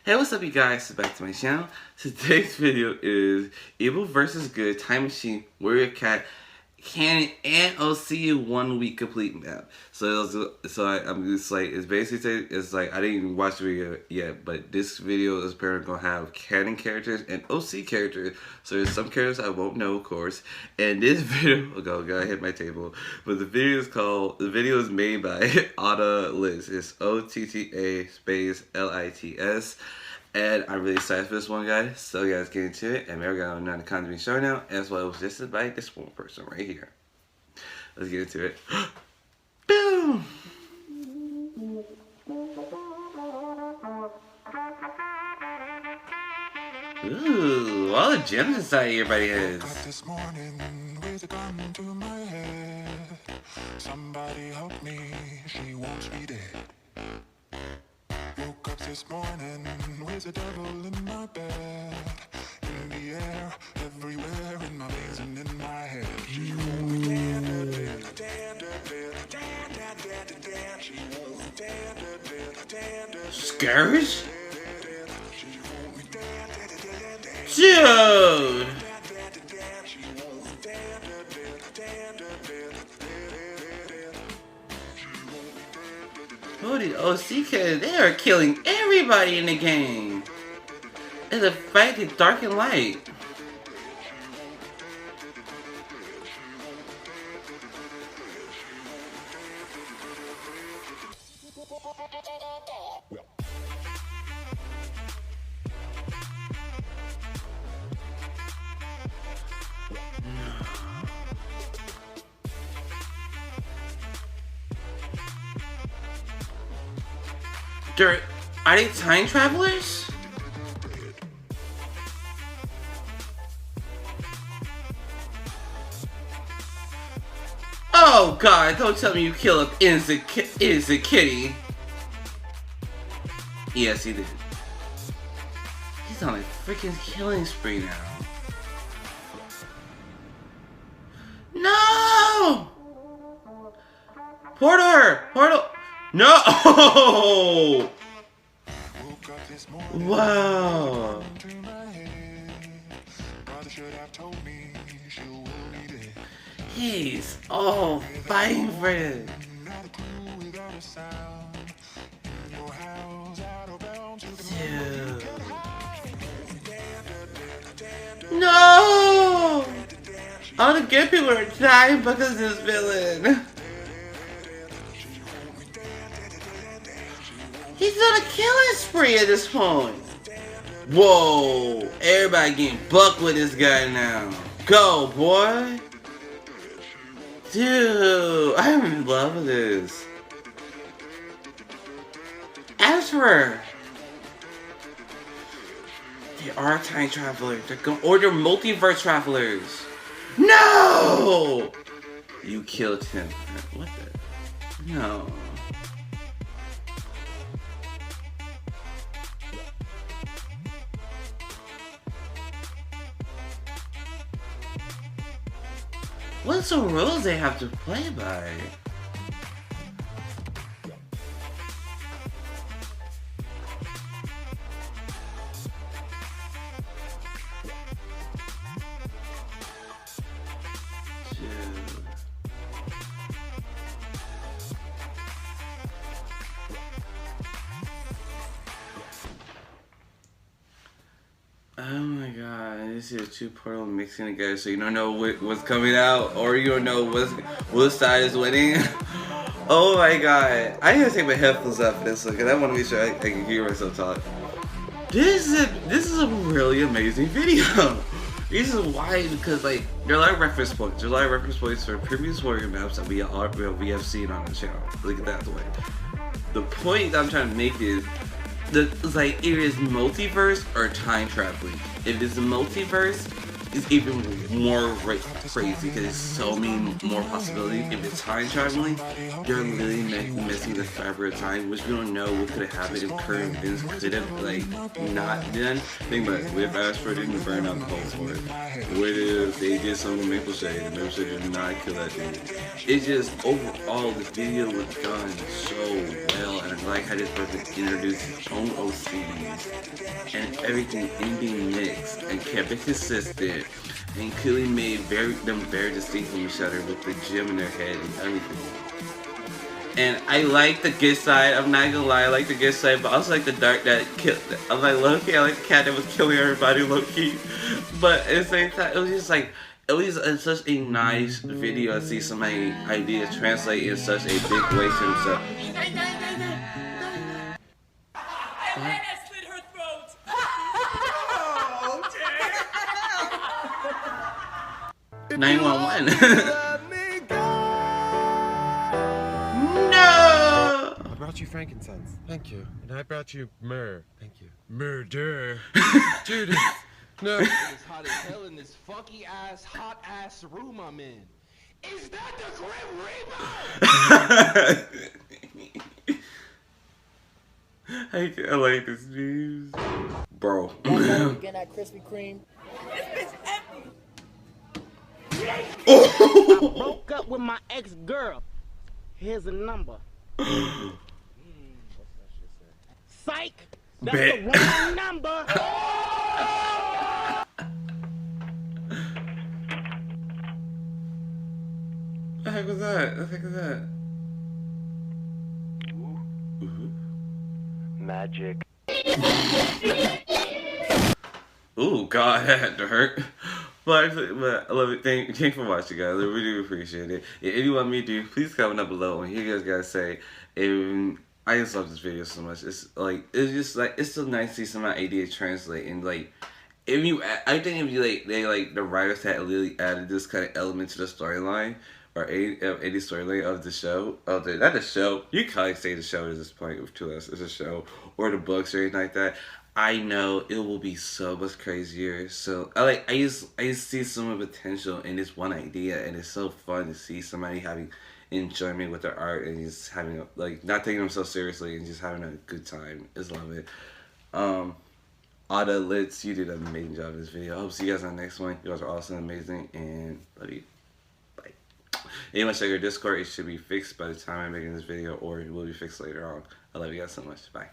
Hey, what's up you guys? Back to my channel. Today's video is Evil versus Good Time Machine Warrior Cat Canon and OC 1 week complete map. I'm just like, it's basically, it's like I didn't even watch the video yet, but this video is apparently gonna have canon characters and OC characters. So there's some characters I won't know, of course. And this video, gotta hit my table. But the video is made by Otta Liz. It's OTTA space LITS. And I'm really excited for this one, guys. So you guys get into it, and we're gonna know the content being shown now, as well as just by this one person right here. Let's get into it. Boom! Ooh, all the gems inside everybody has. This morning with a gun to my head. Somebody help me, she wants me dead. Woke up this morning with the devil in my bed. In the air, everywhere, in my veins and in my head. She wants me dead. She wants me dead. Scourge? Dude! Oh, the OC kids, they are killing everybody in the game. It's a fight in dark and light. Are they time travelers? Oh God, don't tell me you kill an innocent kitty. Yes, he did. He's on a freaking killing spree now. No! Portal! No! Wow. He's all fighting for it. Dude. No! All the good people are dying because of this villain. He's on a killing spree at this point. Whoa, everybody getting bucked with this guy now. Go, boy. Dude, I'm in love with this. Ezra. They are time travelers. Or they're multiverse travelers. No! You killed him. What the? No. What's the rules they have to play by? Oh my God, this is two portal mixing together, so you don't know what's coming out, or you don't know what side is winning. Oh my God, I need to take my headphones off for this one, because I want to make sure I can hear myself talk. This is a really amazing video. This is why, because like there are a lot of reference points. There's a lot of reference points for previous Warrior maps that we have seen on the channel. Look at that way. The point that I'm trying to make is it's like it is multiverse or time traveling. If it's a multiverse, it's even more crazy because there's so many more possibilities. If it's time traveling, you're literally missing the fabric of time, which we don't know what could have happened if current events could have like not done. Think about it. What if Ashford didn't burn out the whole fort? What if they did something with Maple Shade and Maple Shade did not kill that dude? It's just overall this video was done so well, and I like how this person introduced his own OCDs and everything in being mixed and kept it consistent and clearly made them very distinct from each other with the gem in their head and everything. And I like the good side. I'm not gonna lie, I like the good side, but I also like the dark that killed. I'm like low-key, I like the cat that was killing everybody low-key. But at the same time, it was just like, it was such a nice video to see somebody ideas translate in such a big way to himself. Slit her throat. 911. No! I brought you frankincense. Thank you. And I brought you myrrh. Thank you. Murder. Judas. No. It's hot as hell in this funky ass, hot ass room I'm in. Is that the Grim Reaper? I like this news. Bro. Again, that Krispy Kreme. I broke up with my ex-girl. Here's a number. Psych! That's Bet. the wrong number! What the heck was that? What the heck was that? Magic. Ooh, God, that had to hurt. But I love it. Thanks for watching, guys. I really do appreciate it. If you want me to do, please comment down below and you guys gotta say. I just love this video so much. It's so nice to see some of my ideas translate and like. I think if you the writers had literally added this kind of element to the storyline or any storyline of the show, not the show. You can probably say the show at this point to us. It's a show or the books or anything like that. I know it will be so much crazier. So I just see so much potential in this one idea, and it's so fun to see somebody having enjoyment with their art and just having not taking themselves seriously and just having a good time. I just love it. Otta, you did an amazing job in this video. I hope to see you guys on the next one. You guys are awesome, amazing, and love you. Bye. Anyone check your Discord, it should be fixed by the time I'm making this video, or it will be fixed later on. I love you guys so much. Bye.